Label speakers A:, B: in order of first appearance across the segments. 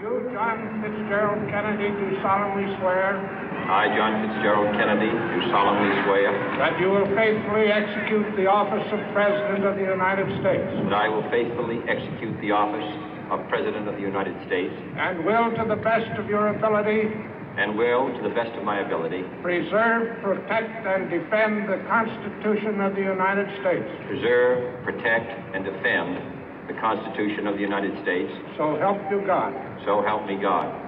A: You, John Fitzgerald Kennedy, do solemnly swear.
B: I, John Fitzgerald Kennedy, do solemnly swear.
A: That you will faithfully execute the office of President of the United States.
B: That I will faithfully execute the office of President of the United States.
A: And will, to the best of your ability.
B: And will, to the best of my ability.
A: Preserve, protect, and defend the Constitution of the United States.
B: Preserve, protect, and defend the Constitution of the United States.
A: So help you God.
B: So help me God.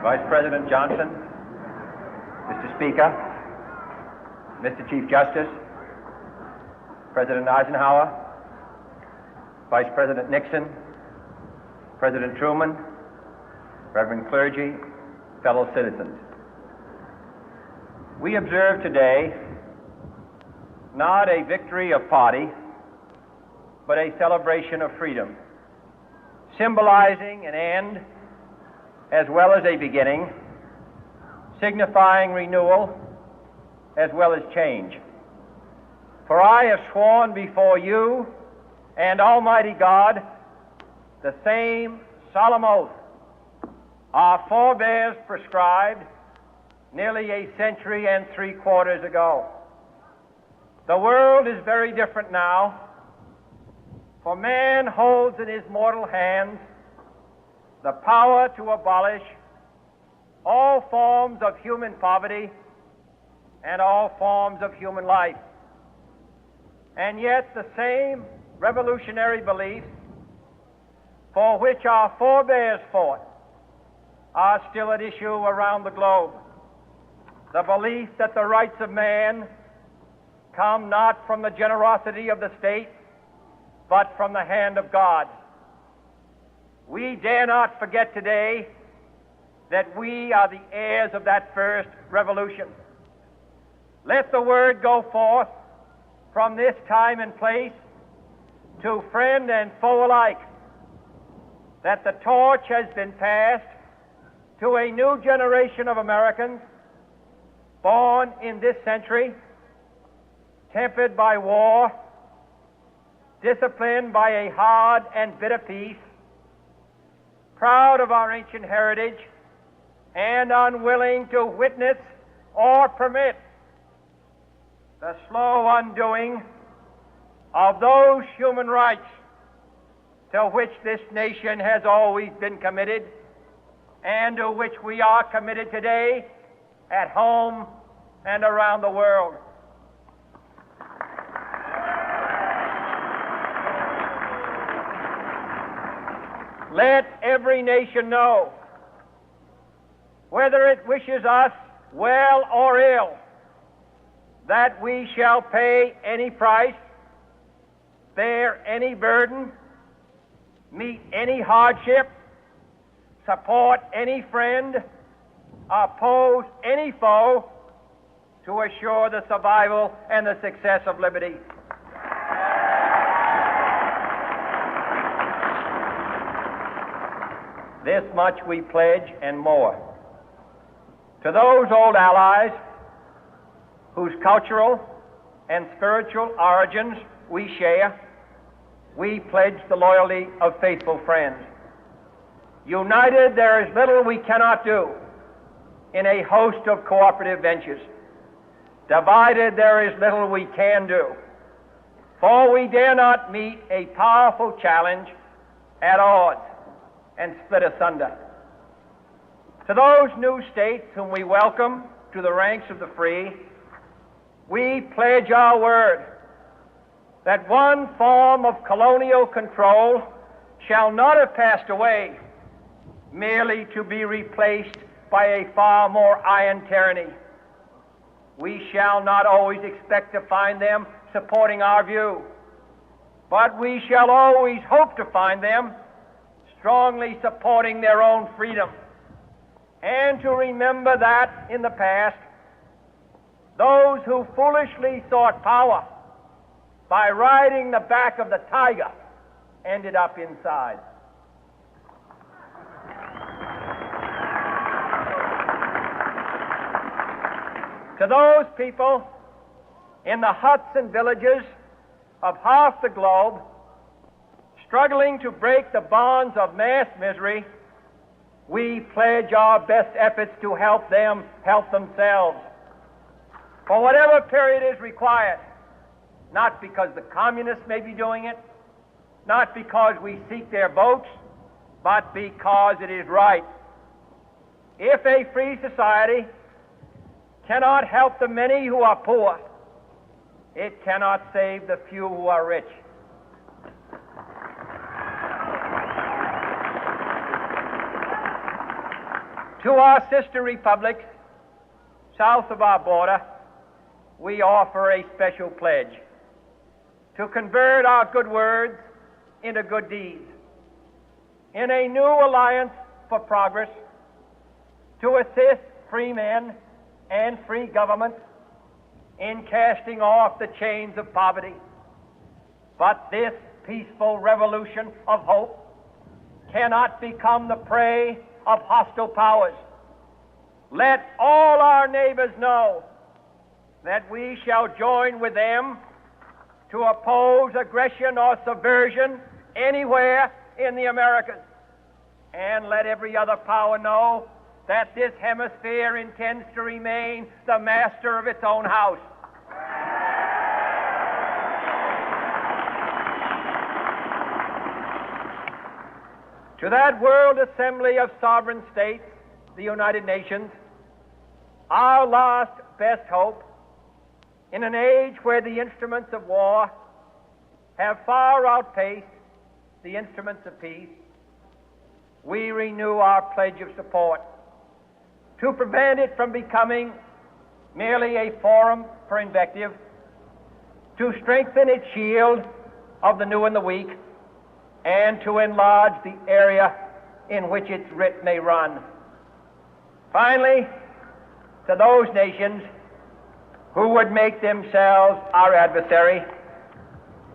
C: Vice President Johnson, Mr. Speaker, Mr. Chief Justice, President Eisenhower, Vice President Nixon, President Truman, Reverend clergy, fellow citizens. We observe today not a victory of party, but a celebration of freedom, symbolizing an end as well as a beginning, signifying renewal as well as change. For I have sworn before you and Almighty God the same solemn oath our forebears prescribed nearly a century and 3/4 ago. The world is very different now, for man holds in his mortal hands the power to abolish all forms of human poverty and all forms of human life. And yet the same revolutionary beliefs for which our forebears fought are still at issue around the globe. The belief that the rights of man come not from the generosity of the state, but from the hand of God. We dare not forget today that we are the heirs of that first revolution. Let the word go forth from this time and place to friend and foe alike that the torch has been passed to a new generation of Americans born in this century, tempered by war, disciplined by a hard and bitter peace, proud of our ancient heritage, and unwilling to witness or permit the slow undoing of those human rights to which this nation has always been committed and to which we are committed today at home and around the world. Let every nation know, whether it wishes us well or ill, that we shall pay any price, bear any burden, meet any hardship, support any friend, oppose any foe to assure the survival and the success of liberty. This much we pledge and more. To those old allies whose cultural and spiritual origins we share, we pledge the loyalty of faithful friends. United, there is little we cannot do in a host of cooperative ventures. Divided, there is little we can do, for we dare not meet a powerful challenge at odds and split asunder. To those new states whom we welcome to the ranks of the free, we pledge our word that one form of colonial control shall not have passed away merely to be replaced by a far more iron tyranny. We shall not always expect to find them supporting our view, but we shall always hope to find them strongly supporting their own freedom, and to remember that in the past, those who foolishly sought power by riding the back of the tiger ended up inside. To those people in the huts and villages of half the globe struggling to break the bonds of mass misery, we pledge our best efforts to help them help themselves for whatever period is required, not because the communists may be doing it, not because we seek their votes, but because it is right. If a free society cannot help the many who are poor, it cannot save the few who are rich. To our sister republics south of our border, we offer a special pledge to convert our good words into good deeds, in a new alliance for progress, to assist free men and free governments in casting off the chains of poverty. But this peaceful revolution of hope cannot become the prey of hostile powers. Let all our neighbors know that we shall join with them to oppose aggression or subversion anywhere in the Americas. And let every other power know that this hemisphere intends to remain the master of its own house. To that world assembly of sovereign states, the United Nations, our last best hope, in an age where the instruments of war have far outpaced the instruments of peace, we renew our pledge of support to prevent it from becoming merely a forum for invective, to strengthen its shield of the new and the weak, and to enlarge the area in which its writ may run. Finally, to those nations who would make themselves our adversary,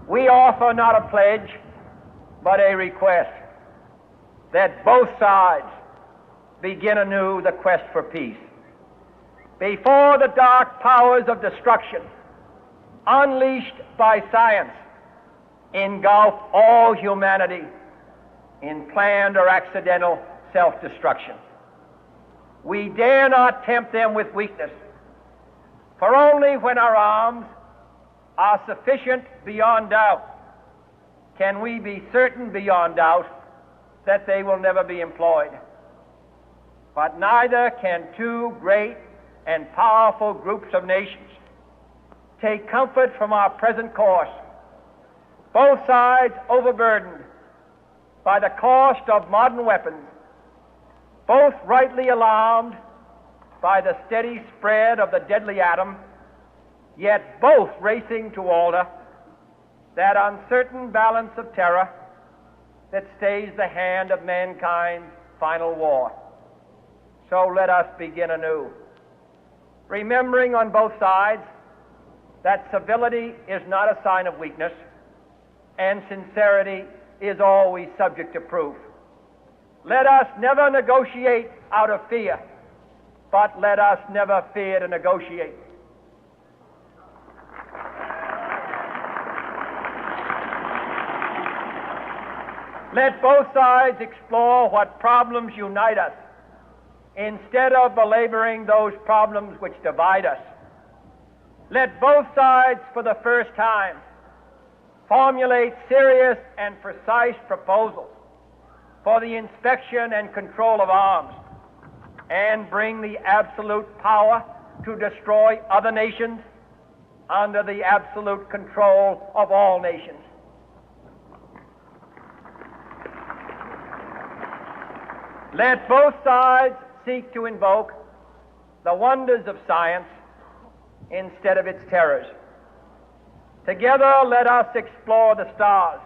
C: we offer not a pledge, but a request that both sides begin anew the quest for peace. Before the dark powers of destruction, unleashed by science, engulf all humanity in planned or accidental self-destruction, we dare not tempt them with weakness, for only when our arms are sufficient beyond doubt can we be certain beyond doubt that they will never be employed. But neither can two great and powerful groups of nations take comfort from our present course, both sides overburdened by the cost of modern weapons, both rightly alarmed by the steady spread of the deadly atom, yet both racing to alter that uncertain balance of terror that stays the hand of mankind's final war. So let us begin anew, remembering on both sides that civility is not a sign of weakness, and sincerity is always subject to proof. Let us never negotiate out of fear, but let us never fear to negotiate. Let both sides explore what problems unite us, instead of belaboring those problems which divide us. Let both sides, for the first time, formulate serious and precise proposals for the inspection and control of arms, and bring the absolute power to destroy other nations under the absolute control of all nations. Let both sides seek to invoke the wonders of science instead of its terrors. Together, let us explore the stars